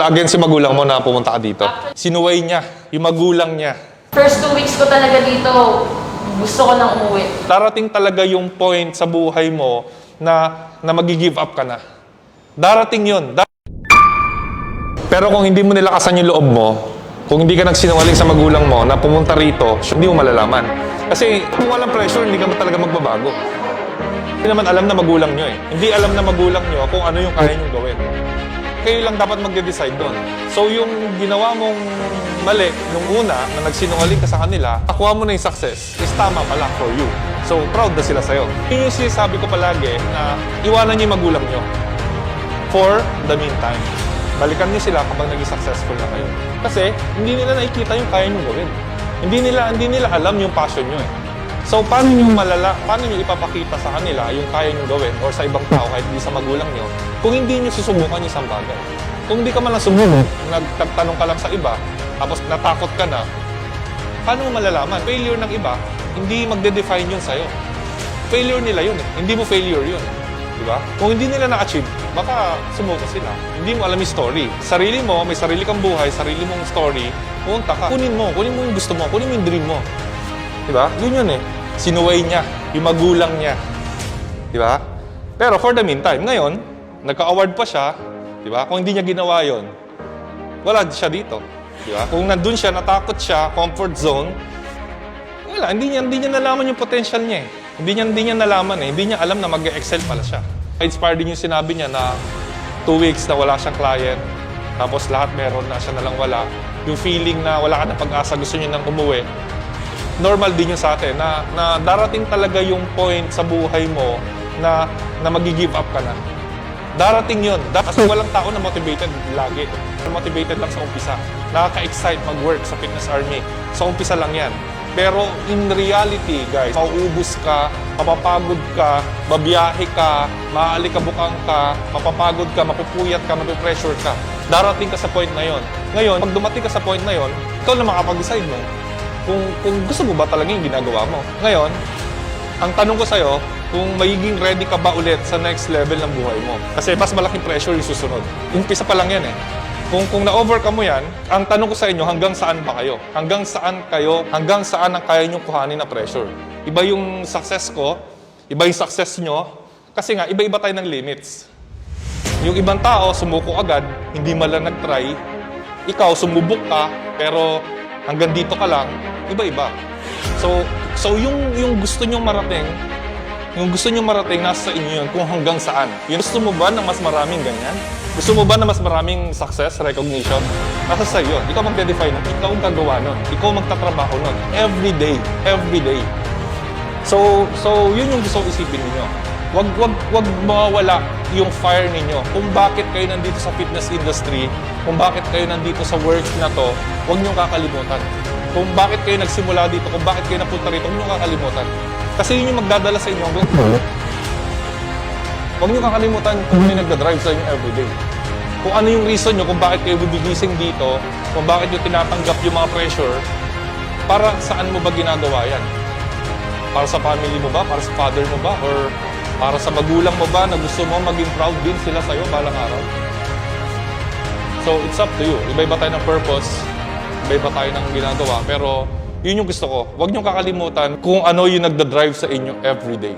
against yung magulang mo na pumunta ka dito? Sinuway niya, yung magulang niya. First 2 weeks ko talaga dito, gusto ko nang umuwi. Darating talaga yung point sa buhay mo na magi-give up ka na. Darating yun. Pero kung hindi mo nilakasan yung loob mo, kung hindi ka nagsinungaling sa magulang mo na pumunta rito, hindi mo malalaman. Kasi kung walang pressure, hindi ka talaga magbabago. Hindi naman alam na magulang nyo eh. Hindi alam na magulang nyo kung ano yung kaya nyo gawin. Kayo lang dapat magde-decide doon. So yung ginawa mong mali nung una na nagsinungaling ka sa kanila, nakuha mo na yung success, is tama pala for you. So proud na sila sa'yo. Yun yung sinasabi ko palagi na iwanan nyo yung magulang nyo. For the meantime. Balikan niyo sila kapag naging successful na kayo. Kasi hindi nila nakikita yung kaya nyo gawin. Hindi nila alam yung passion nyo eh. So, paano nyo ipapakita sa kanila yung kaya nyo gawin or sa ibang tao kahit hindi sa magulang nyo kung hindi nyo susubukan yung isang bagay? Kung hindi ka man lang sumunod, nagtatanong ka lang sa iba, tapos natakot ka na, paano mo malalaman? Failure ng iba, hindi magde-define yun sa'yo. Failure nila yun eh. Hindi mo failure yun. Diba? Kung hindi nila na-achieve, baka sumuko sila. Hindi mo alam yung story. Sarili mo, may sarili kang buhay, sarili mong story, pumunta ka. Kunin mo yung gusto mo, kunin mo yung dream mo. Diba? Yun eh. Sinuway niya, yung magulang niya. Diba? Pero for the meantime, ngayon, nagka-award pa siya, diba? Kung hindi niya ginawa yun, wala siya dito. Diba? Kung nandun siya, natakot siya, comfort zone, wala, hindi niya nalaman yung potential niya eh. Hindi niya nalaman eh. Hindi niya alam na mag-excel pala siya. Inspired din yung sinabi niya na 2 weeks na wala siyang client, tapos lahat meron na, siya na lang wala. Yung feeling na wala ka na pag-asa, gusto niyo nang umuwi. Normal din yun sa atin na darating talaga yung point sa buhay mo na magi-give up ka na. Darating yun. Kasi walang tao na motivated lagi. Motivated lang sa umpisa. Nakaka-excite mag-work sa Fitness Army. Sa umpisa lang yan. Pero in reality, guys, mauubos ka, mapapagod ka, babiyahe ka, maaalikabukang ka, mapapagod ka, mapupuyat ka, mapipressure ka. Darating ka sa point na yon. Ngayon, pag dumating ka sa point na yon, ikaw na makapag-decide mo kung gusto mo ba talaga yung ginagawa mo. Ngayon, ang tanong ko sa'yo, kung magiging ready ka ba ulit sa next level ng buhay mo. Kasi mas malaking pressure yung susunod. Umpisa pa lang yan eh. Kung na-overcome mo yan, ang tanong ko sa inyo, hanggang saan ba kayo? Hanggang saan ang kaya nyo kuhanin na pressure? Iba yung success ko, iba yung success nyo, kasi nga, iba-iba tayo ng limits. Yung ibang tao, sumuko agad, hindi man lang nag-try. Ikaw, sumubok ka, pero hanggang dito ka lang, iba-iba. So yung gusto nyo marating, nasa inyo yun, kung hanggang saan. Yung gusto mo ba na mas maraming ganyan? Gusto mo ba na mas maraming success, recognition? Nasa sa'yo. Ikaw magde-define nun. Ikaw ang gagawa nun. Ikaw magtatrabaho nun. Every day. So yun yung gusto isipin ninyo. Wag mawawala yung fire ninyo. Kung bakit kayo nandito sa fitness industry, kung bakit kayo nandito sa work na to, wag niyong kakalimutan. Kung bakit kayo nagsimula dito, kung bakit kayo napunta rito, wag niyong kakalimutan. Kasi yun yung magdadala sa inyo hanggang huwag niyo kakalimutan kung ano yung nagdadrive sa inyo everyday. Kung ano yung reason nyo kung bakit kayo bubigising dito, kung bakit nyo tinatanggap yung mga pressure, para saan mo ba ginagawa yan? Para sa family mo ba? Para sa father mo ba? Or para sa magulang mo ba na gusto mo maging proud din sila sa'yo balang araw? So, it's up to you. Iba-iba tayo ng purpose, iba-iba tayo ng ginagawa, pero yun yung gusto ko. Huwag nyo kakalimutan kung ano yung nagdadrive sa inyo everyday.